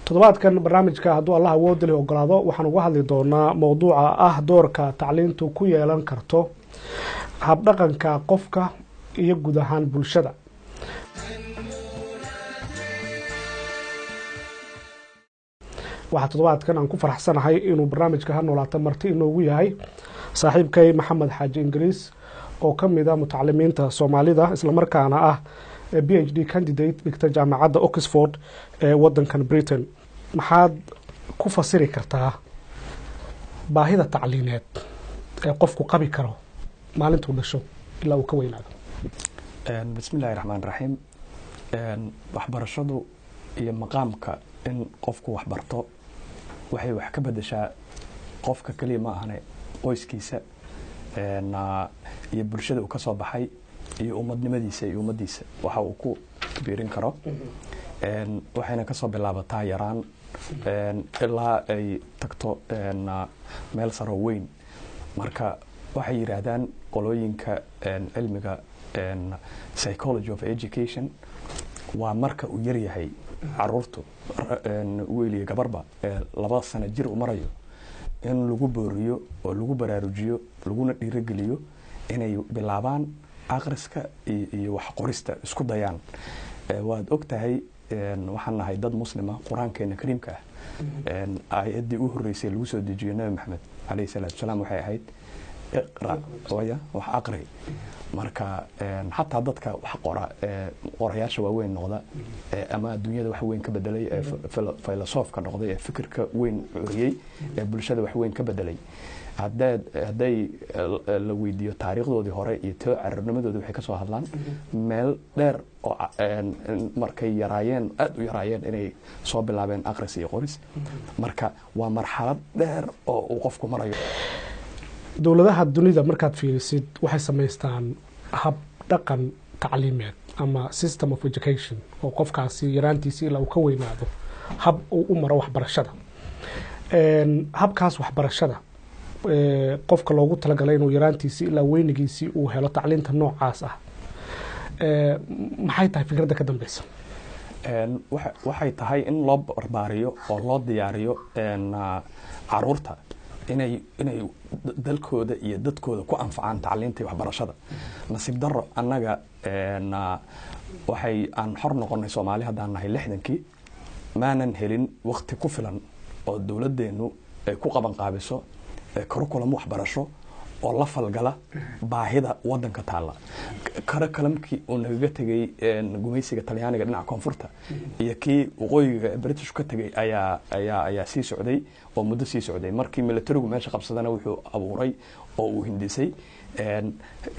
toddobaadkan barnaamijka hadduu allah awood leh ogolaado waxaan uga hadli doonaa mowduuca ah doorka tacliintu ku yeelan karto habdhaqanka qofka iyo guud ahaan bulshada. waxaa toddobaadkan aan ku faraxsanahay inuu barnaamijka ha noolaata marti inoogu yahay saaxiibkay maxamed xaaji ingiriis oo ka mid ah mutacalimiinta Soomaalida isla markaana ah PhD candidate dhigta jaamacadda Oxford ee wadankan Britain. maxaad ku fasiri kartaa baahida tacliineed ee qofku qabi karo maalintuu dhasho ilaa uu ka weynaado? bismillaahi raxmaani raxiim. waxbarashadu iyo maqaamka in qofku wax barto waxay wax ka bedeshaa qofka kaliya ma ahane qoyskiisa iyo bulshada uu ka soo baxay iyo ummadnimadiisa iyo ummadiisa waxa uu ku biirin karo. waxayna ka soo bilaabataa yaraan ilaa ay tagto meel saro weyn. marka waxay yiraahdaan qolooyinka cilmiga psychology of education waa marka uu yar yahay caruurtu wiil iyo gabarba 2 sano jir u marayo in lagu booriyo oo lagu baraarujiyo laguna dhiirigeliyo inay bilaabaan akhriska iyo wax qorista isku dayaan. waad ogtahay waxaan nahay dad muslima quraankeena kariimka ah aayadii u horeysay lagu soo dejiyay nabi maxamed alayhi salaatu wasalaam waxay ahayd iqra wax aqri. marka hatta dadka wax qorayaasha waaweyn noqda ama adduunyada wax weyn ka bedelay filosofka noqday fikirka weyn uriyay bulshada wax weyn ka bedelay haday la weydiyo taariikhdoodii hore iyo carabnimadooda waxay ka soo hadlaan meel dheer oo markay yaraayeen aad u yaraayeen inay soo bilaabeen akhris iyo qoris. marka waa marxalad dheer oo uu qofku marayo. dowladaha dunida markaad fiirisid waxay samaystaan hab dhaqan tacliimeed ama system of education oo qofkaasi yaraantiisa ilaa uu ka weynaado hab uu u maro waxbarashada. habkaas waxbarashada qofka loogu talagalay inuu yaraantiisa ilaa weynigiisii uu helo tacliinta noocaas ah maxay tahay fikradda ka dambeysa? waxay tahay in loo barbaariyo oo loo diyaariyo caruurta inay dalkooda iyo dadkooda ku anfacaan tacliinta iyo waxbarashada. nasiib daro annaga waxay aan xor noqonay Soomaali haddaan nahay 60kii maanan helin waqti ku filan oo dowladdeenu ay ku qaban qaabiso curriculum waxbarasho oo la falgala baahida wadanka taala. curriculumkii uu naga tagay gumaysiga Talyaaniga dhinaca koonfurta iyo kii waqooyiga British ka tagay ayaa sii socday oo muddo sii socday. markii militarigu meesha qabsadana wuxuu abuuray oo uu hindisay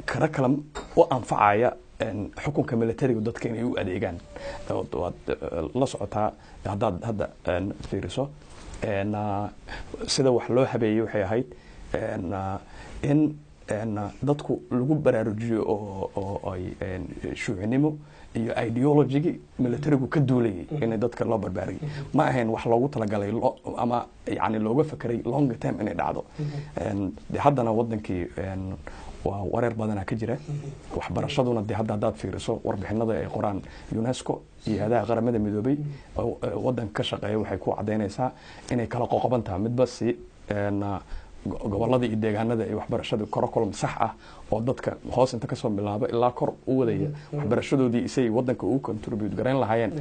curriculum oo anfacaya xukunka militariga dadka inay u adeegaan. la socotaa hadda fiiriso sida wax loo habeeyay waxay ahayd in dadku lagu baraarujiyo oo ay shuucinimo iyo ideology militarigu ka duulayay in dadka loo barbaariyay ma ahayn wax loogu talagalay ama yani looga fakiray long term inay dhacdo. haddana wadankii waa wareer badan ka jira. waxbarashaduna haddaad fiiriso warbixinada ay qoraan UNESCO iyo hay'adaha qaramada midoobay wadanka ka shaqeeya waxay ku cadeynaysaa inay kala qoqoban tahay midba si gobolada iyo deegaanada ay waxbarashada curriculum sax ah oo dadka hoos inta ka soo bilaabo ilaa kor u wadaya waxbarashadoodii isay wadanka u contribute gareyn lahaayeen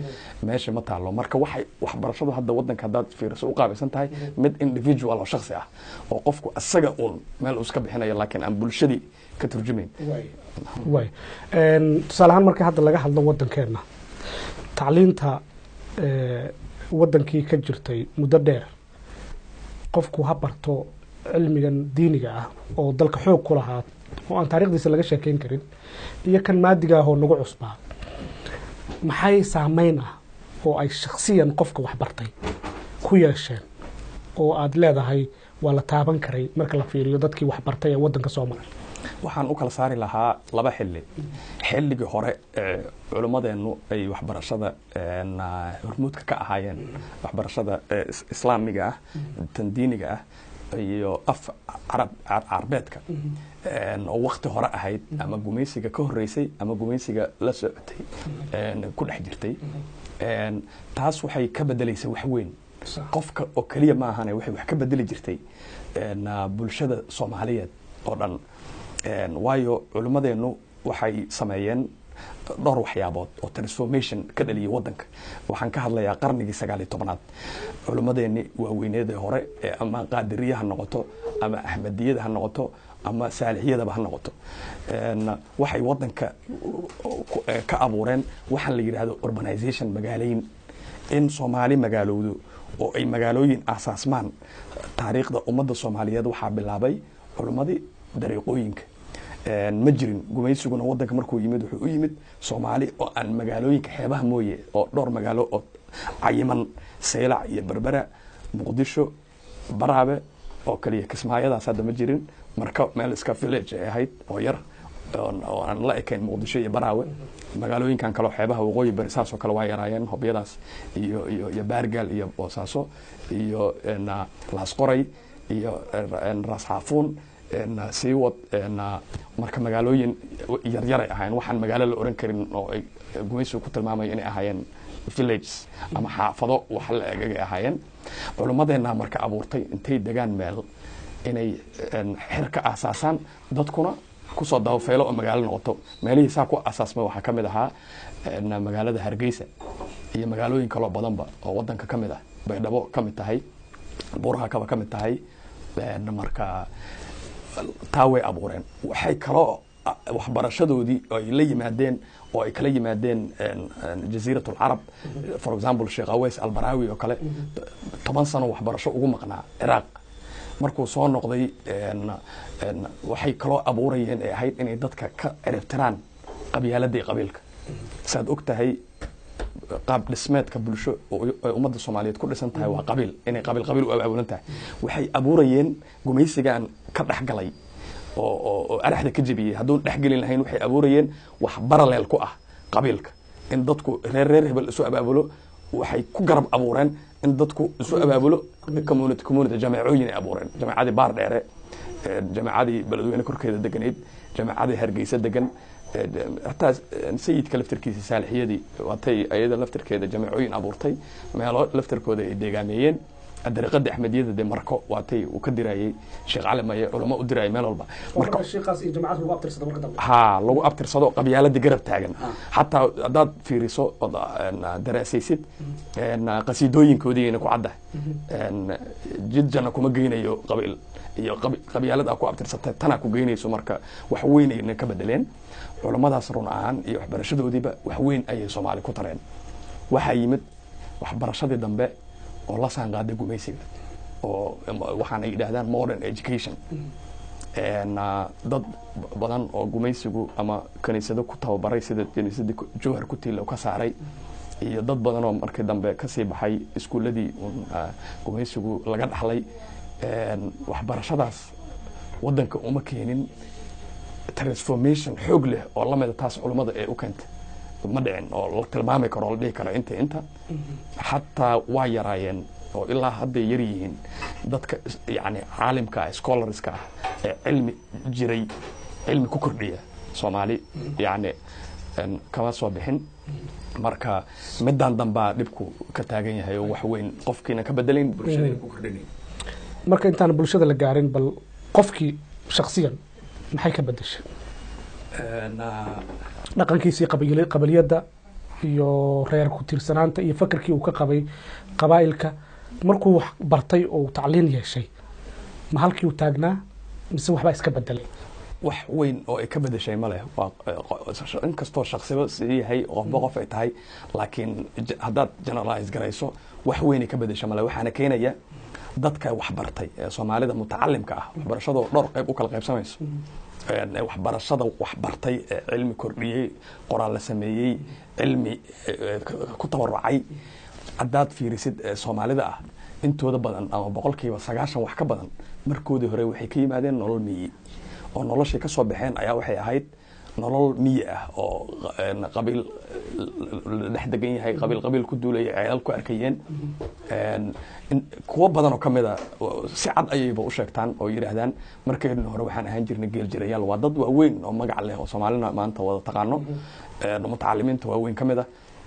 meesha ma taalo. marka waxay waxbarashadu hadda wadanka haddaad fiiriso u qaabaysan tahay mid individual oo shakhsi ah oo qofku asaga uu meel uu iska bixinayo laakiin aan bulshadii ka turjumayn. tusaale ahaan marka hadda laga hadlo wadankeena tacliinta wadankii ka jirtay muddo dheer qofku ha barto cilmigan diiniga ah oo dalka xoog ku lahaa oo aan taariikhdiisa laga sheekeyn karin iyo kan maadiga ah oo nagu cusbaa maxay saameyn ah oo ay shakhsiyan qofka wax bartay ku yeesheen oo aad leedahay waa la taaban karay marka la fiiriyo dadkii wax bartay ee wadanka soo maray? waxaan u kala saari lahaa 2 xilli. xilligii hore culimadeenu ay waxbarashada hormuudka ka ahaayeen waxbarashada islaamiga ah tan diiniga ah iyo af carbeedka oo waqti hore ahayd ama gumaysiga ka horeysay ama gumaysiga la socotay ku dhex jirtay taas waxay ka bedelaysaa wax weyn qofka oo kaliya ma ahane waxay wax ka bedeli jirtay bulshada Soomaaliyeed oo dhan waayo culimadeenu waxay sameeyeen dhowr waxyaabood oo transformation ka dhaliyay wadanka waxaan ka hadlayaa qarnigii 19aad culimadeeni waaweyneed hore ama qaadiriyaha noqoto ama ahmadiyada ha noqoto ama saalixiyada ha noqoto waxay wadanka ka abuureen waxaan la yiraahdo urbanization magaalayn in Soomaali magaaloodu oo ay magaalooyin asaasmaan taariikhda ummadda Soomaaliyeed waxa bilaabay culimadii dariiqooyinka ma jirin gumaysiguna wadanka markuu yimid wuxuu u yimid Soomaali oo aan magaalooyinka xeebaha mooye oo dhowr magaalo oo cayiman Seylac iyo Berbera Muqdisho Baraabe oo kaliya Kismaayadaas hadda ma jirin marka meel iska village ay ahayd oo yar oo aan la ekeyn Muqdisho iyo Baraawe magaalooyinkan kale xeebaha waqooyi bari saas oo kale waa yaraayeen hobyadaas iyo Baargal iyo Boosaaso iyo Laas Qoray iyo Ras Xaafuun siiwad marka magaalooyin yar yar ay ahaayeen waxaan magaalo la oran karin oo ay gumaysigu ku tilmaamay inay ahaayeen villages ama xaafado wax la eegay ahaayeen culimadeena marka abuurtay intay degaan meel inay xirka aasaasan dadkuna ku soo daawfeelo oo magaalo noqoto meelihii saa ku asaasmay waxa kamid ahaa magaalada Hargeysa iyo magaalooyin kale oo badanba oo wadanka kamid ah Baydhabo kamid tahay Buuraha kaba kamid tahay marka taaway abuureen waxay kale waxbarashadoodii ay la yimaadeen oo ay kala yimaadeen jasiiratul Arab for example Sheikh Aways Al-Barawi oo kale 10 sano waxbarasho ugu maqnaa Iraq markuu soo noqday waxay kala abuurayeen ay ahayd inay dadka ka ciribtiraan qabyaaladii qabiilka saad ogtahay qaab dhismeedka bulsho oo ummadda Soomaaliyeed ku dhisan tahay waa qabiil inay qabiil u abaabulan tahay waxay abuurayeen gumaysigan ka dhaxgalay oo araxda ka jabiyay hadduu dhaxgelin lahayn waxay abuurayeen wax parallel ku ah qabiilka in dadku reer hebel isu abaabulo waxay ku garab abuureen in dadku isu abaabulo community jamacooyin ay abuureen jamacadii baar dheere jamacadii beledweyne korkeeda deganeed jamacadii Hargeysa degan hatta sayidka laftirkiisa saalixiyadii waatay ayada laftirkeeda jamacooyin abuurtay meelo laftirkooda ay deegaameeyeen dariiqada Ahmadiyada de marko waatay uu ka dirayay Sheikh Cali Maye culimo u diray meel walba marka sheekhaas iyo jamacad lagu abtirsado marka dambe lagu abtirsado qabyaaladii garab taagan hatta hadaad fiiriso daraasaysid qasiidooyinkoodii inay ku cadda jidjana kuma geynayo qabiil iyo qabyaalada ku abtirsatay tana ku geynayso marka wax weyn ay ka bedeleen culimadaas run ahaan iyo waxbarashadoodiiba wax weyn ayay Soomaali ku tareen waxa yimid waxbarashadii dambe oo la saanqaaday gumaysiga oo waxaan ay yiraahdaan modern education dad badan oo gumaysigu ama kaniisado ku tababaray sida kaniisadii Jowhar ku tiilo ka saaray iyo dad badan oo markii dambe ka sii baxay iskuuladii gumaysigu laga dhaxlay waxbarashadaas wadanka uma keenin transformation xoog leh oo la mid taas culimada ay u keentay ma dhicin oo la tilmaami karo la dhihi karo inta hatta waa yaraayeen oo ilaa hadda yar yihiin dadka yani caalimka scholarska cilmi jiray cilmi ku kordhiya Soomaali yani kama soo bixin marka midaan damba dibku ka taagan yahay oo wax weyn qofkiina ka bedelin bulshada ku kordhinay marka intaan bulshada la gaarin bal qofkii shakhsiyan maxay ka bedeshay dhaqankiisii qabaliyada iyo reer ku tiirsanaanta iyo fakarkii uu ka qabay qabaa'ilka markuu wax bartay oo tacliin yeeshay ma halkii uu taagnaa mise waxba iska bedelay wax weyn oo ay ka bedeshay ma leh in kastoo shakhsiba siyahay qof ay tahay laakiin hadaad generalize garayso wax weyn ay ka bedeshay ma leh waxaana keenaya dadka wax bartay ee Soomaalida mutacallimka ah waxbarashada dhowr qayb u kala qaybsamayso waxbarashada wax bartay cilmi kordhiyay qoraal la sameeyay cilmi ku tabarucay hadaad fiirisid Soomaalida ah intooda badan ama boqolkiiba 90 wax ka badan markoodii hore waxay ka yimaadeen nolol miyi oo noloshii ka soo baxeen ayaa waxay ahayd nolol miyi ah oo qabiil dhex degan yahay qabiil ku duulay ceelal ku arkayeen kuwa badan oo kamida si cad ayayba u sheegtaan oo yiraahdaan markeen hore waxaan ahaan jirnay geel jirayaal waa dad waaweyn oo magac leh oo Soomaalina maanta wada taqaano mutacallimiinta waaweyn kamida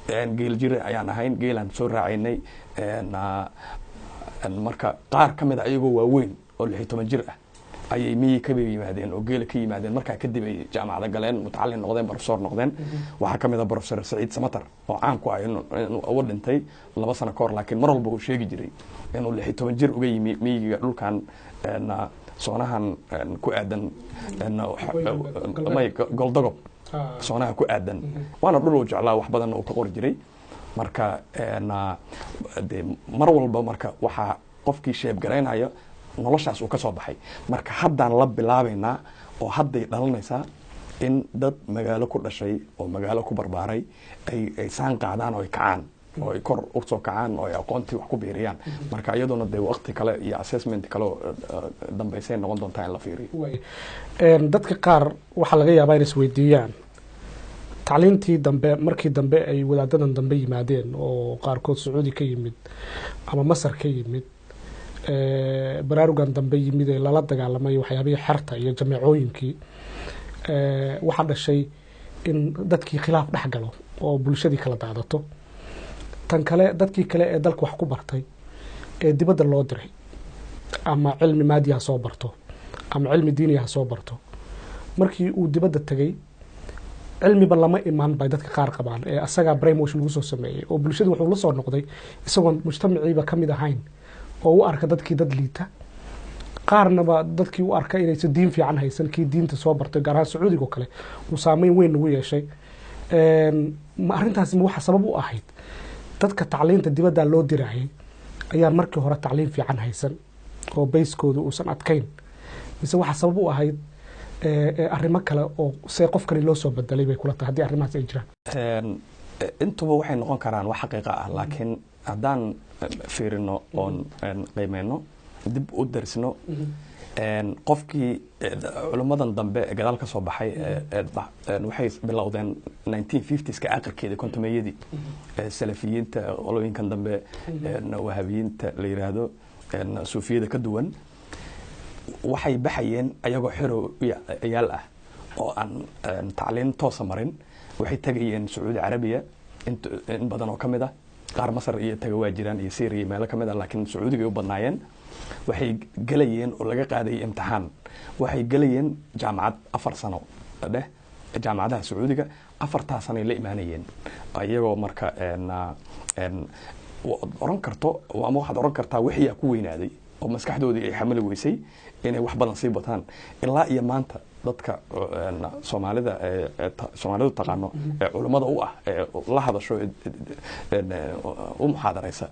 geel jire ayaan ahayn, geelaan soo raacaynay. marka qaar ka mid a ayagoo waaweyn oo 16 jir ah ayay miyi ka yimaadeen oo geela ka yimaadeen. markaa kadib ay jaamacada galeen, mutacalin noqdeen, professor noqdeen. waxaa ka mid ah professor Saciid Samatar oo caan ku ah inuu ugu dhintay 2 sano ka hor, laakiin mar walba uu sheegi jiray inuu 16 jir uga yimi miyiga dhulkan soonahan ku aadan Goldogob, soonaha ku aadan. waana dhul uu jeclaa, wax badan uu ka qori jiray. marka mar walba marka waxaa qofkii sheebgaraynaya noloshaas uu ka soo baxay. marka haddaan la bilaabaynaa oo hadday dhalanaysaa in dad magaalo ku dhashay oo magaalo ku barbaaray ay saan qaadaan oo ay kacaan, oo ay kor u soo kacaan, oo ay aqoontii wax ku biiriyaan. marka iyaduna dee waqti kale iyo assessment kale oo dambaysay noqon doontaa in la fiiriyo. dadka qaar waxaa laga yaabaa inay isweydiiyaan tacliintii dambe, markii dambe ay wadaadadan dambe yimaadeen oo qaarkood Sacuudi ka yimid ama Masar ka yimid, baraarugan dambe yimid ee lala dagaalamay waxyaabihii xerta iyo jameecooyinkii, waxaa dhashay in dadkii khilaaf dhex galo oo bulshadii kala daadato. tan kale dadkii kale ee dalka wax ku bartay ee dibadda loo diray, ama cilmi maadi ha soo barto ama cilmi diini ha soo barto, markii uu dibadda tagay cilmiba lama imaan bay dadka qaar qabaan ee asaga brainwash lagu soo sameeyay oo bulshadu wuxuu la soo noqday isagoon mujtamaciiba ka mid ahayn oo u arka dadkii dad liita. qaarnaba dadkii u arka inaysan diin fiican haysan, kii diinta soo bartay gaar ahaan Sacuudiga oo kale uu saameyn weyn ugu yeeshay. arrintaasi waxa sabab u ahayd dadka tacliinta dibadda loo dirayay ayaa markii hore tacliin fiican haysan oo bayskoodu uusan adkayn, mise waxa sabab u ahayd arrimo kale oo see qofkani loo soo bedelay bay kula tahay haddii arrimahaas ay jiraan? intuba waxay noqon karaan wax xaqiiqa ah, laakiin haddaan fiirino oon qiimeyno, dib u darsino qofkii culimmadan dambe ee gadaal ka soo baxay waxay bilowdeen 1950s-ka aakhirkeeda, kontomeeyadii. salafiyiinta, qolooyinkan dambe wahabiyiinta la yiraahdo, suufiyada ka duwan, waxay baxayeen ayagoo xero yaal ah oo aan tacliin toosa marin. waxay tagayeen Sacuudi Carabiya in badan oo ka mid ah, qaar Masar iyo taga waa jiraan iyo Syria meelo ka mid ah, laakiin Sacuudiga ay u badnaayeen. waxay galayeen oo laga qaadayay imtixaan, waxay galayeen jaamacad 4 sano dheh, jaamacadaha Sacuudiga 4 sano ay la imaanayeen ayagoo marka oran karto ama waxaad oran kartaa wixii ku weynaaday oo maskaxdoodii ay xamili weysay inay wax badan sii bataan. ilaa iyo maanta dadka Soomaalida Soomaalidu taqaano ee culimada u ah ee la hadasho u muxaadaraysa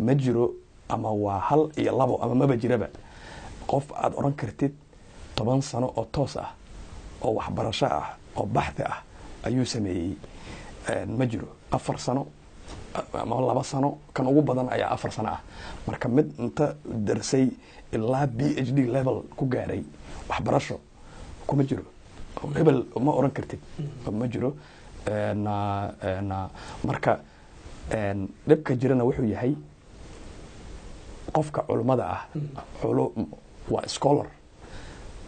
ma jiro, ama waa 1 iyo 2 ama maba jiraba qof aad oran kartid 10 sano oo toos ah oo waxbarasho ah oo baxthi ah ayuu sameeyey. ma jiro. 4 sano ama 2 sano, kan ugu badan ayaa 4 sano ah. marka mid inta darsay ilaa PhD level ku gaaray waxbarasho kuma jiro. hebel ma oran kartid, ma jiro. marka dhibka jirana wuxuu yahay qofka culimada ah waa scholar,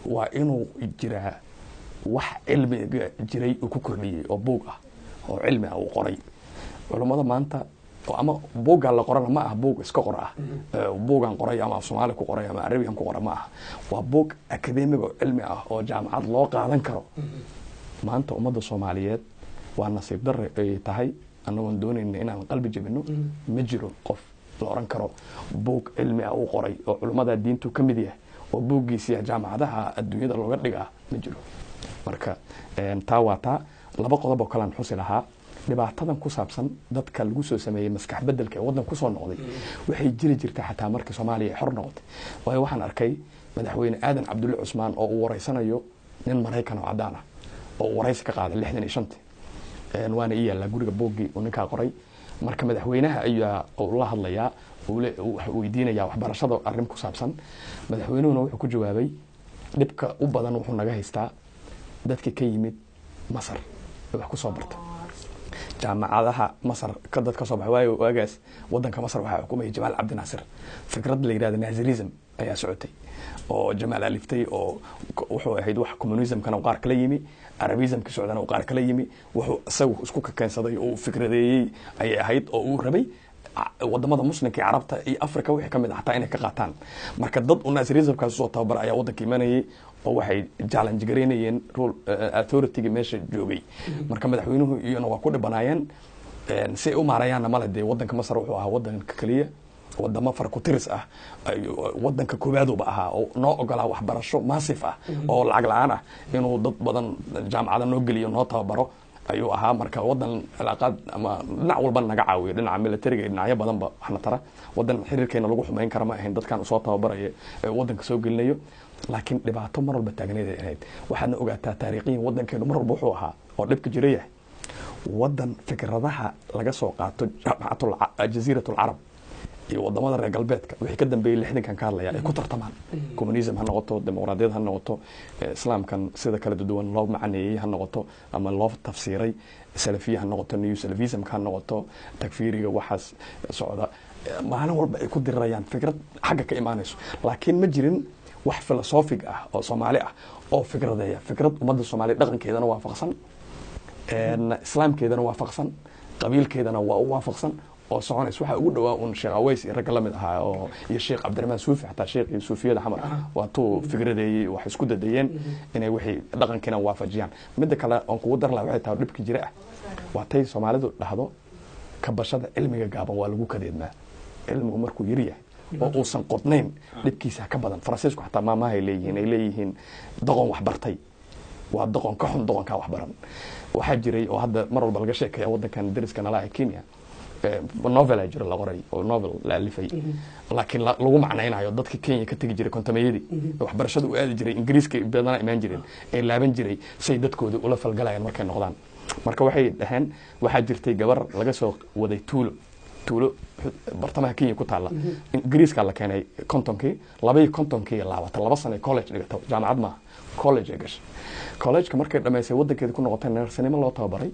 waa inuu jiraa wax cilmiga jiray uu ku kordhiyey oo buug ah oo cilmi ah uu qoray. culimada maanta ama buugga la qorana ma ah buug iska qor ah, buugan qoray ama Soomaali ku qoray ama Arabiyan ku qoray ma ah, waa buug academic oo cilmi ah oo jaamacad loo qaadan karo. maanta ummadda Soomaaliyeed waa nasiib darre ay tahay, anagoon doonayna inaan qalbi jabino. ma jiro qof la oran karo buug cilmi ah uu qoray oo culimada diintu ka mid yahay oo buuggiisa jaamacadaha adduunyada looga dhigaa, ma jiro. marka taa waa taa. 2 qodob oo kale aan xusi lahaa. dhibaatadan ku saabsan dadka lagu soo sameeyay maskax bedelka ee waddan ku soo noqday waxay jiri jirtay xataa markii Soomaaliya ay xor noqotay. waayo waxaan arkay madaxweyne Aadan Cabdulle Cusmaan oo uu wareysanayo nin Mareykan oo cadaan ah oo wareysi ka qaaday 65. waana iyala guriga boogii oo ninka qoray. marka madaxweynaha ayaa la hadlayaa oo weydiinaya waxbarashada arrin ku saabsan. madaxweynuhuna wuxuu ku jawaabay dhibka u badan wuxuu naga haystaa dadka ka yimid Masar wax ku soo bartay. jaamacadaha masar ka dad ka soo baxay waayo waagaas wadanka masar waxaa xukumayay jamaal cabdi naasir fikrad la yidhahdo naasirism ayaa socotay oo jamaal aliftay oo wuxuu ahayd wax communismkana qaar kala yimi arabismka socdana qaar kala yimi wuxuu isagu isku ka keensaday oo fikradeeyay ayay ahayd oo uu rabay wadamada muslimka iyo carabta iyo afrika wixii kamid ah xataa inay ka qaataan marka dad u naasirismkaas soo tababar ayaa wadanka imanayay oo waxay challenge gareynayeen rule authority-ga meesha joogay marka madaxweynuhu iyana waa ku dhibanaayeen si ay u maarayaanna male dee wadanka masar wuxuu ahaa wadanka keliya wadamo farkutiris ah wadanka koowaadba ahaa oo noo ogolaa waxbarasho maasif ah oo lacag la-aan ah inuu dad badan jaamacada noo geliyo noo tababaro ayuu ahaa marka wadan cilaaqaad ama dhinac walba naga caawiyo dhinaca militariga iyo dhinacyo badanba waxna tara wadan xiriirkeena lagu xumeyn kara ma ahayn dadkan usoo tababaraya wadanka soo gelinayo laakiin dhibaato mar walba taagneed ay ahayd waxaadna ogaataa taariikhiyan wadankeenu mar walba wuxuu ahaa oo dhibka jira yahay wadan fikradaha laga soo qaato jaziiratul carab iyo wadamada reer galbeedka wixii ka dambeeyay 60kan ka hadlaya ay ku tartamaan communism ha noqoto dimuqraadiyad ha noqoto islaamkan sida kala duwan loo macneeyay ha noqoto ama loo tafsiiray salafiya ha noqoto new salafism ha noqoto takfiiriga waxaas socda maalin walba ay ku dirayaan fikrad xagga ka imaanayso laakiin ma jirin wax philosophic ah oo Soomaali ah oo fikradeeya fikrad ummadda Soomaaliyeed dhaqankeedana waafaqsan islaamkeedana waafaqsan qabiilkeedana waa waafaqsan oo soconays waxa ugu dhawaa un Sheekh Aways rag la mid ahaa oo iyo Sheekh Cabdiraxmaan Suufi xataa Sheekh Suufiyada xamar waa tuu fikradeeyay wax isku dadayeen inay wixii dhaqankeena waafajiyaan midda kale oo kugu dar waxay tahay dhibki jira ah waa tay Soomaalidu dhahdo ka bashada cilmiga gaaban waa lagu kadeedmaa cilmigu markuu yiri yahay oo uusan qodnayn dhibkiisa ka badan Faransiisku xataa maamahay leeyihiin doqon wax bartay waa doqon ka xun doqonka wax baran waxa jiray oo hadda mar walba laga sheekay wadankan dariska nalaha Kenya novel ay jira la qoray oo novel la alifay laakiin lagu macnaynayo dadka Kenya ka tagi jiray kontameeyadii waxbarashadu u aadi jiray Ingiriiska badanaa imaan jireen ee laaban jiray say dadkooda ula falgalayaan markay noqdaan marka waxay dhahan waxa jirtay gabar laga soo waday tuulo bartamaha Kenya ku taala Ingiriiska la keenay kontonkii 2 sano college dhigato jaamacad ma college ay gashay college-ka markay dhameysay wadankeeda ku noqotay neersanimo loo tababaray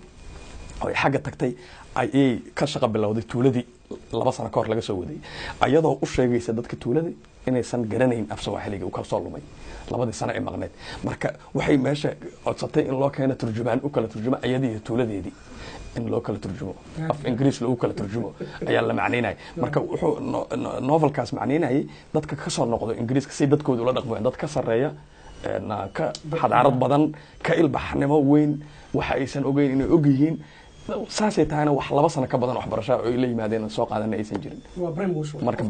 oo xagga tagtay ay ka shaqo bilowday tuuladii 2 sano ka hor laga soo waday ayadoo u sheegaysa dadka tuuladii inaysan garanayn af Soomaaliga uu ka soo lumay 2 sano ee maqneed marka waxay meesha codsatay in loo keeno turjumaan u kala turjuma ayadii tuuladeedii in loo kala turjumo af Ingiriis loo kala turjumo ayaa la macneynay marka wuxuu novelkaas macneynay dadka ka soo noqdo Ingiriiska si dadkooda ula dhaqmaan dad ka sareeya ka xadaarad badan ka ilbaxnimo weyn waxa aysan ogeyn inay og yihiin saasay tahayna wax 2 sano ka badan waxbarasho oo ay la yimaadeen soo qaadan aysan jirin marka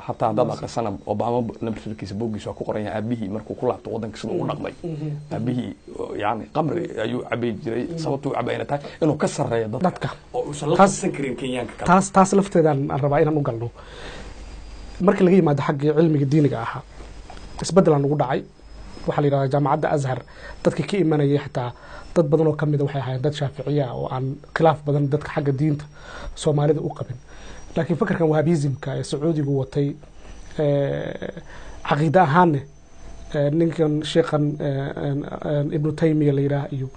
hataa dad aqrisana Obama lambarkiisa bogiisa ku qoran yahay aabihii markuu ku laabto wadanka sidoo u dhaqmay aabihii yani qamri ayuu cabay jiray sababtu cabayna tahay inuu ka sareeyo dadka oo uusan la qabsan karin Kenyaanka taas lafteedan aan rabaa inaan u galno marka laga yimaado xagga cilmiga diiniga ahaa isbedelan ugu dhacay waxa la yiraahdaa jaamacadda Azhar dadka ka imanayay xitaa dad badan oo kamid ah waxay ahaayeen dad Shaaficiya oo aan khilaaf badan dadka xagga diinta Soomaalida u qabin laakiin fikirkan wahabismka ee Sacuudigu watay aqeeda ahaan ninkan sheekhan Ibn Taymiyyah la yiraahdo iyo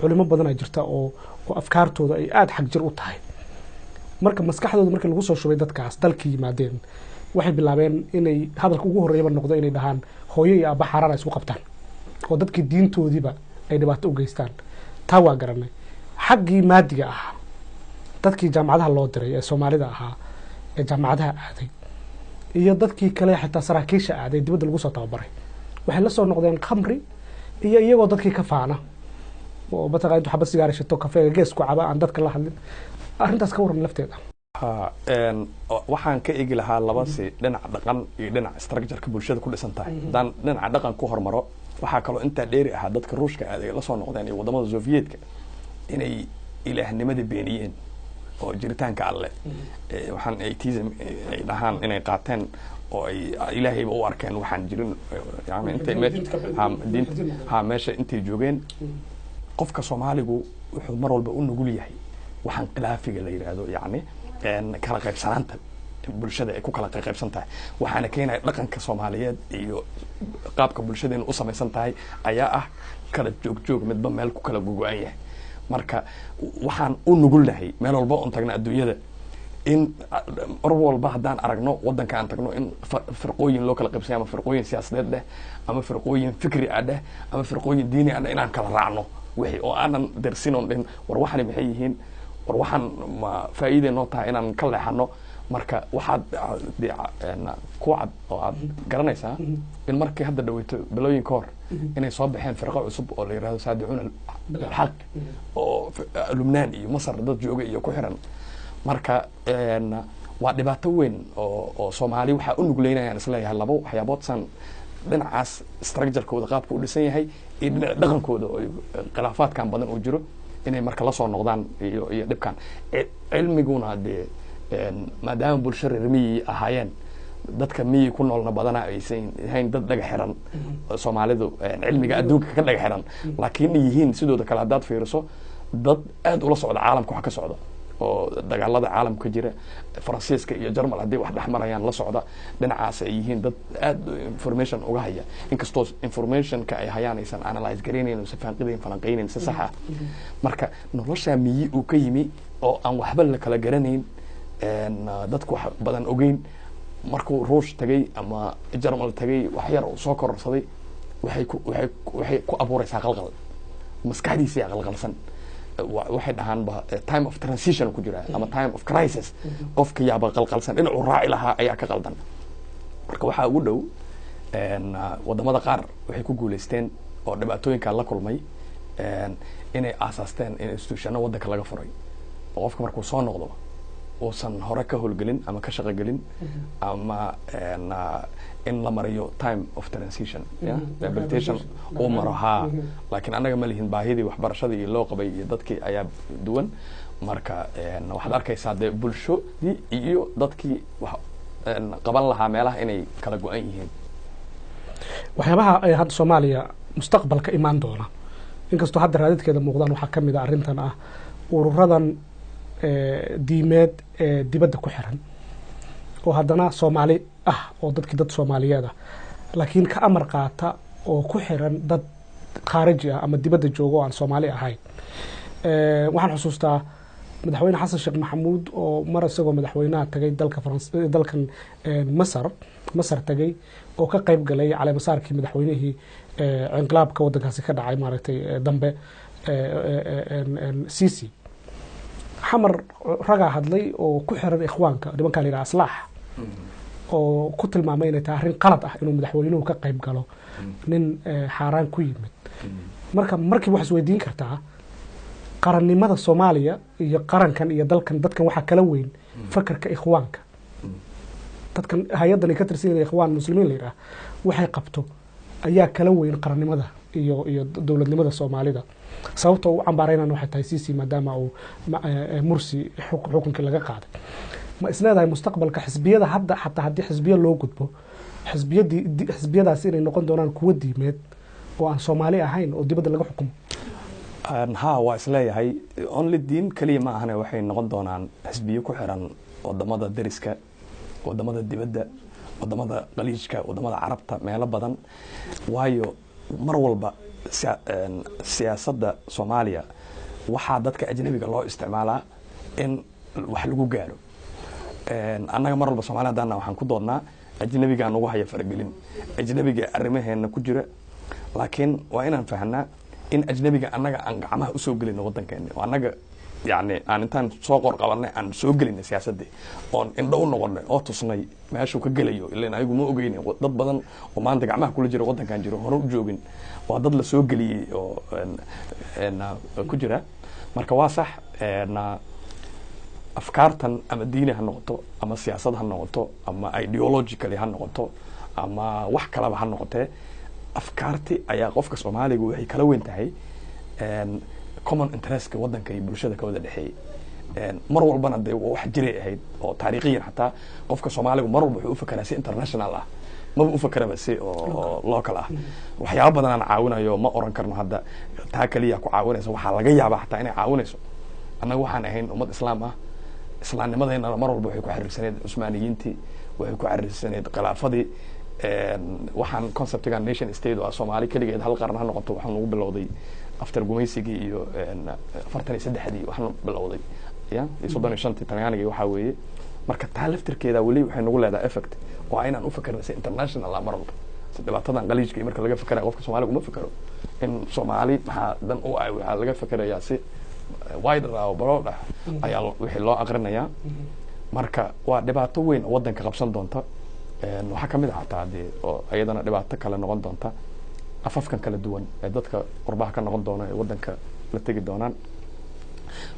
culimo badan ay jirta oo afkaartooda ay aad xaq jir u tahay marka maskaxdooda markii lagu soo shubay dadkaas dalkii yimaadeen waxay bilaabeen inay hadalka ugu horeeyaba noqdo inay dhahaan hooyo iyo aabba xaraan isku qabtaan oo dadkii diintoodiiba ay dhibaato u geystaan taa waa garanay xaggii maadiga ah dadkii jaamacadaha loo diray ee Soomaalida ahaa ee jaamacadaha aaday iyo dadkii kale xitaa saraakiisha aaday dibadda lagu soo tababaray waxay la soo noqdeen khamri iyo iyagoo dadkii ka faana oo bataqaa intuu xabad sigaar shito kafeega gees ku caba aan dadka la hadlin arrintaas ka waran lafteeda waxaan ka eegi lahaa laba si dhinac dhaqan iyo dhinac structure-ka bulshada ku dhisan tahay dan dhinaca dhaqan ku hormaro waxa kale inta dheeri ah dadka Ruushka ay la soo noqdeen iyo wadamada Soviyetka inay ilaahnimada beeniyeen oo jiritaanka alle waxaan atheism ay dhahaan inay qaateen oo ay ilaahayba u arkeen waxaan jirin yani intay meesha intay joogeen qofka Soomaaligu wuxuu mar walba u nugul yahay waxaan khilaafiga la yiraahdo yani kala qaybsanaanta bulshada ay ku kala qaybsan tahay waxaana keenay dhaqanka Soomaaliyeed iyo qaabka bulshadeena u samaysan tahay ayaa ah kala joog midba meel ku kala go'an yahay marka waxaan u nugulnahay meel walba oon tagna adduunyada in mar walba haddaan aragno waddanka aan tagno in firqooyin loo kala qaybsanya ama firqooyin siyaasadeed dheh ama firqooyin fikri ah dheh ama firqooyin diini ah dheh inaan kala raacno wixii oo aanan dersin oon dhihin war waxani maxay yihiin war waxaan ma faa'iiday noo tahay inaan ka leexano marka waxaad ku cad oo aad garanaysaa in markii hadda dhaweyto bilooyin ka hor inay soo baxeen firqo cusub oo la yidhahdo saadicuuna alxaq oo lubnaan iyo masar dad jooga iyo ku xiran marka waa dhibaato weyn oo soomaali waxaa u nugleynayaan isleeyahay laba waxyaabood san dhinacaas structurekooda qaabka u dhisan yahay iyo dhinaca dhaqankooda oo khilaafaadkan badan uu jiro inay marka la soo noqdaan iyo dhibkan cilmiguna dee maadaama bulsho reer miyi ahaayeen dadka miyi ku noolna badanaa aysan ahayn dad dhaga xiran soomaalidu cilmiga adduunka ka dhaga xiran laakiin yihiin sidooda kale haddaad fiiriso dad aad ula socda caalamka wax ka socda oo dagaalada caalamka ka jira faransiiska iyo jarmal haddii wax dhexmarayaan la socda dhinacaas ay yihiin dad aad information uga haya inkastoo informationka ay hayaan aysan analyze garaynayn si faanqidayn falanqaynayn si sax ah marka nolosha miyi uu ka yimi oo aan waxba la kala garanayn dadku wax badan ogeyn markuu ruush tagay ama jarmal tagay wax yar soo kororsaday waxay ku abuuraysaa qalqal maskaxdiisa qalqalsan waxay dhahaan ba time of transition ku jira ama time of crisis qofka yaaba qalqalsan inuu raaci lahaa ayaa ka qaldan marka waxaa ugu dhow wadamada qaar waxay ku guuleysteen oo dhibaatooyinka la kulmay inay aasaasteen in institutionno waddanka laga furay oo qofka markuu soo noqdo uusan hore ka howlgelin ama ka shaqogelin ama in la mariyo time of transition rehabilitation uu maro haa laakiin annaga ma lihin baahidii waxbarashadii loo qabay iyo dadkii ayaa duwan marka waxaad arkaysaa dee bulshadii iyo dadkii qaban lahaa meelaha inay kala go-an yihiin waxyaabaha ay hadda soomaaliya mustaqbalka imaan doona inkastoo hadda raadadkeeda muuqdaan waxaa ka mid a arrintan ah ururadan diimeed ee dibadda ku xiran oo haddana soomaali ah oo dadkii dad soomaaliyeed ah laakiin ka amar qaata oo ku xiran dad khaariji ah ama dibadda jooga oo aan soomaali ahayn waxaan xusuustaa madaxweyne xasan sheekh maxamuud oo mar isagoo madaxweynaha tagay dalkan masar tagay oo ka qayb galay caleemasaarkii madaxweynihii inqilaabka waddankaasi ka dhacay maaragtay dambe Sisi xamar ragaa hadlay oo ku xiran ikhwaanka nimankaa la yidhaha aslaax oo ku tilmaamay inay tahay arrin qalad ah inuu madaxweynuhu ka qayb galo nin xaaraan ku yimid markiiba waxaa isweydiin kartaa qarannimada soomaaliya iyo qarankan iyo dalkan dadkan waxaa kala weyn fakarka ikhwaanka dadkan hay-addan ay ka tirsan yihiin ikhwaan muslimiin la yidhaah waxay qabto ayaa kala weyn qarannimada iyo dowladnimada soomaalida sababta u cambaaraynan waxay tahay Sisi maadaama uu mursi xukunkii laga qaaday ma isleedahay mustaqbalka xisbiyada hadda xataa haddii xisbiya loo gudbo xisbiyadaas inay noqon doonaan kuwo diimeed oo aan soomaali ahayn oo dibadda laga xukumo ها واسليهاي only diin kaliya ma ahane waxay noqon doonaan xisbiyo ku xiran wadamada dariska wadamada dibadda wadamada qaliijka wadamada carabta meelo badan waayo mar walba siyaasadda Soomaaliya waxa dadka ajnabiga loo isticmaalaa in wax lagu gaaro annaga mar walba Soomaaliya hadana waxaan ku doodnaa ajnabiga aan ugu haya faragelin ajnabiga arrimaheena ku jira laakiin waa inaan fahanaa in ajnabiga annaga aan gacmaha u soo gelino waddankeena oo annaga yani aan intaan soo qorqabanay aan soo gelinay siyaasadda oon indho u noqonay oo tusnay meeshuu ka gelayo ilaa ayagu ma ogeynay dad badan oo maanta gacmaha kula jira waddankan jiro hore u joogin waa dad la soo geliyay oo ku jira marka waa sax afkaartan ama diini ha noqoto ama siyaasad ha noqoto ama ideologically ha noqoto ama wax kalaba ha noqotee afkaarti ayaa qofka Soomaaliga waxay kala weyn tahay common interest ka waddanka iyo bulshada ka wada dhaxeeyay mar walbana de wax jiray ahayd oo taariikhiyan xataa qofka Soomaaliga mar walba wuxuu u fakaraa si international ah ma u fakaraa si oo local ah waxyaabo badan aan caawinayo ma oran karno hadda taa kaliya ku caawinaysa waxa laga yaabaa xataa inay caawinayso annaga waxaan ahayn ummad islaam ah islaamnimadeena mar walba waxay ku xiriirsaneed Usmaaniyiintii waxay ku xiriirsaneed khilaafadii waxaan conceptiga nation state oo Soomaali kaligeed hal qaran ha noqoto waxaan ugu bilowday after gumaysigii iyo 43dii waxaan bilowday ya 35 talyaaniga waxa weeye marka taa laftirkeeda wali waxay nagu leedahay effect waa inaan u fakarno si international la marno dhibaatadan qaliijka marka laga fakarayo qofka Soomaaliga uma fakaro in Soomaali maxaa dan u ay waxa laga fakarayaa si wider oo broad ayaa wixii loo aqrinayaa marka waa dhibaato weyn oo wadanka qabsan doonta waxa kamid ah taade oo ayadana dhibaato kale noqon doonta afafkan kala duwan ee dadka qurbaha ka noqon doona ee wadanka la tagi doonaan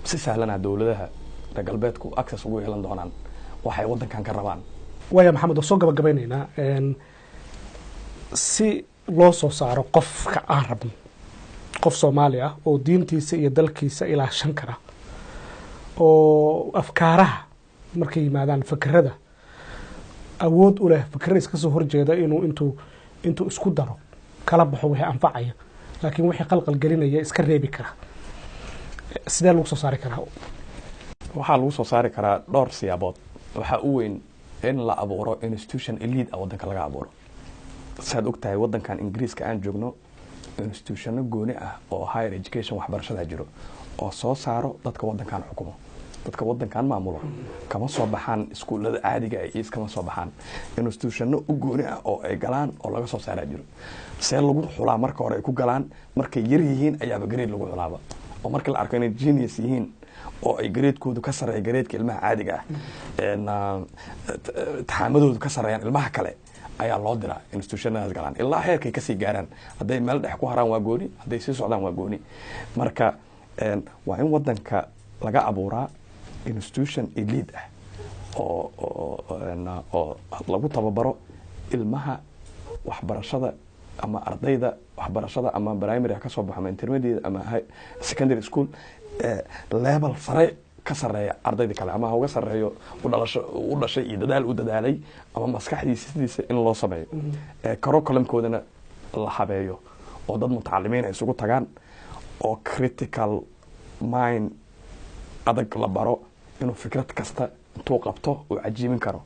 si sahlan dawladaha galbeedku access ugu yeelan doonaan waxay wadankan ka rabaan waya maxamed oo soo gabagabeynayna si loo soo saaro qofka aan rabno qof Soomaali ah oo diintiisa iyo dalkiisa ilaashan kara oo afkaaraha markay yimaadaan fikrada awood u leh fikrada iska soo horjeeda intuu isku daro kala baxo wixii anfacaya laakiin wixii qalqal gelinaya iska reebi kara sidee lagu soo saari karaa waxaa lagu soo saari karaa dhowr siyaabood waxa u weyn in la abuuro institution elite wadanka laga abuuro saad ogtahay wadankan Ingiriiska aan joogno institutiono gooni ah oo higher education waxbarashada jiro oo soo saaro dadka wadankan xukumo dadka wadankan maamulo kama soo baxaan iskuulada caadiga ah iyo kama soo baxaan institutiono u gooni ah oo ay galaan oo laga soo saaraa jiro see lagu xulaa marka hore ay ku galaan markay yar yihiin ayaaba grade lagu xulaaba oo marka la arko inay genius yihiin oo ay grade-koodu ka sareeyay grade-ka ilmaha caadiga ah taxamadoodu ka sareeyaan ilmaha kale ayaa loo diraa institutionadaas galaan ilaa heerkay kasii gaaraan hadday meel dhex ku haraan waa gooni hadday sii socdaan waa gooni marka waa in wadanka laga abuuraa institution elite ah oo lagu tababaro ilmaha waxbarashada ama ardayda waxbarashada ama primary ka soo baxo ama intermediate ama secondary school level sare ka sareeya ardayda kale ama uga sareeyo u dhashay iyo dadaal u dadaalay ama maskaxdiisa sidiisa in loo sameeyo curriculum-koodana la habeeyo oo dad mutacalimiin ay isugu tagaan oo critical mind adag la baro inuu fikrad kasta intuu qabto uu cajiibin karo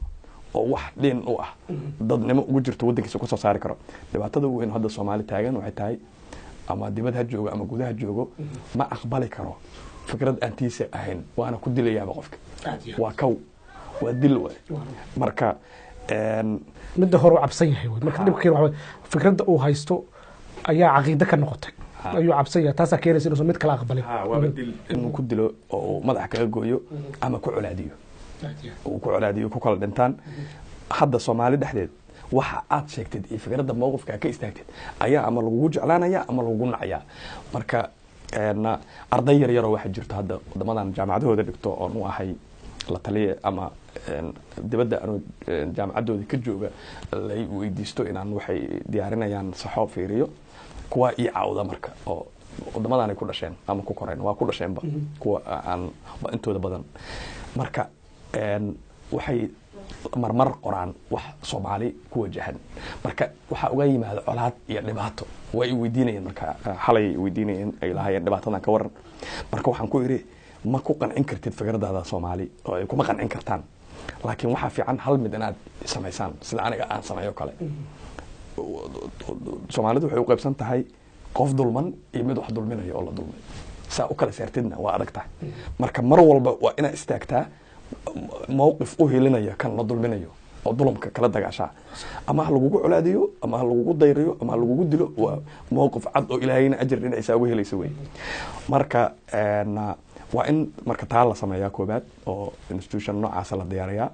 oo wax dhin u ah dadnimo ugu jirto wadankiisa ku soo saari karo dhibaatada weyn hadda Soomaali taagan waxay tahay ama dibadda joogo ama gudaha joogo ma aqbali karo fikrad antiisa ahayn waana ku dilayaa qofka waa kaw waa dil marka midda hore cabsan yahay marka dibkeen waxa fikradda uu haysto ayaa aqeeda ka noqotay ayuu cabsan yahay taas keenaysa inuu mid kala aqbalin waa dil inuu ku dilo oo madax kaga gooyo ama ku culaadiyo oo ku culaadiyo ku kala dhintaan hadda Soomaali dhexdeed waxa aad sheegtid iyo fikradda mowqifka ka istaagtid ayaa ama lagu jeclaanaya ama lagu nacaya marka arday yar yar oo waxa jirto hadda wadamadan jaamacadahooda dhigto oo uu ahay la taliye ama dibadda jaamacadooda ka jooga la weydiisto inaan waxay diyaarinayaan saxo fiiriyo kuwa ii caawda marka oo wadamadan ay ku dhasheen ama ku koreen waa ku dhasheenba kuwa aan intooda badan marka waxay marmar qoraan wax Soomaali ku wajahan marka waxa uga yimaado colaad iyo dhibaato way weydiinayeen marka xalay weydiinayeen ay lahaayeen dhibaatadan ka waran marka waxaan ku iri ma ku qancin kartid fikradaada Soomaali oo ay kuma qancin kartaan laakiin waxa fiican hal mid inaad sameeysan sida aniga aan sameeyo kale Soomaalidu waxay u qaybsan tahay qof dulman iyo mid wax dulminayo oo la dulmay saa u kala saartidna waa adag tahay marka mar walba waa ina istaagtaa mowqif u helinaya kan la dulminayo oo dulumka kala dagaasha ama lagu culaadiyo ama lagu dayriyo ama lagu dilo waa mowqif cad oo ilaahayna ajir dhinacisa ugu helayso way marka waa in marka taa la sameeyaa koobaad oo institution noocaas la diyaariyaa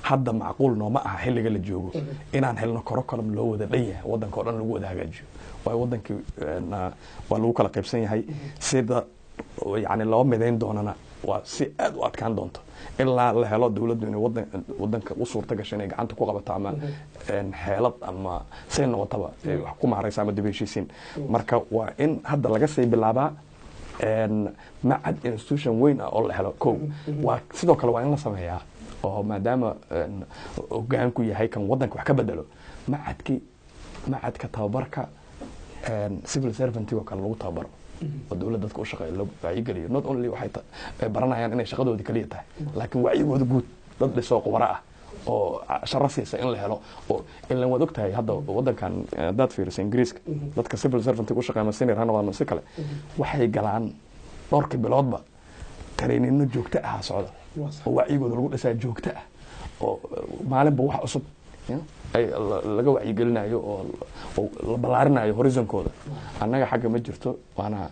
hadda macquul nooma aha xilliga la joogo inaan helno curriculum loo wada dhanyahay wadanka oo dhan lagu wada hagaajiyo waa wadankii waa lagu kala qaybsan yahay sida yani loo midayn doonana waa si aad u adkaan doonto ilaa la helo dawladdu inay wadanka u suurta gashay inay gacanta ku qabato ama xeelad ama say noqotaba wax ku maaraysa ama dib heshiisiin marka waa in hadda laga sii bilaabaa macad institution weyn ah oo la helo kow waa sidoo kale waa in la sameeyaa oo maadaama hoggaanku yahay kan wadanka wax ka bedelo macadka tababarka civil servant oo kale lagu tababaro oo dawladda dadka u shaqeeyo loo wacyigeliyo not only waxay baranayaan inay shaqadoodii kaliya tahay laakiin wacyigooda guud dad dhisoo qubara ah oo sharafaysa in la helo oo in wad ogtahay hadda wadankan dad fiirsan Ingiriiska dadka civil servant ku shaqeeya senior hana waa si kale waxay galaan dhowrkii biloodba tareenino joogto ah socda oo wacyigooda lagu dhisaa joogto ah oo maalinba wax cusub ay laga wacyigelinayo oo la balaarinayo horizonkooda annaga xagga ma jirto waana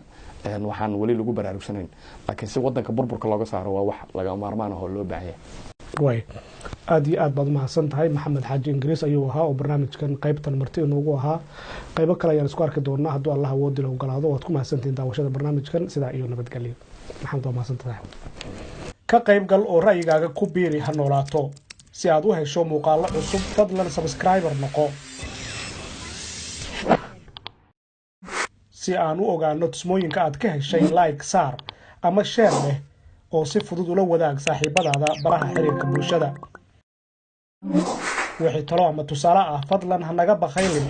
waxaan wali lagu baraarugsanayn laakiin si wadanka burburka looga saaro waa wax laga maarmaan ah oo loo baahan yahay way aad iyo aad baad mahadsan tahay maxamed xaaji ingiriis ayuu ahaa oo barnaamijkan qaybtan marti inoogu ahaa qaybo kale ayaan isku arki doonaa hadduu allah awoodi la ogolaado waad ku mahadsantihiin daawashada barnaamijkan sidaa iyo nabadgelyo maxamed waa mahadsan tahay ka qaybgal oo ra'yigaaga ku biiri ha noolaato si aad u hesho muuqaallo cusub fadlan subscriber noqo si aan u ogaano tusmooyinka aad ka heshay like saar ama share leh oo si fudud ula wadaag saaxiibadaada baraha xiriirka bulshada wixii talo ama tusaale ah fadlan ha naga bakhaylin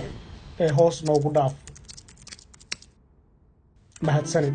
ee hoos noogu dhaaf mahadsanid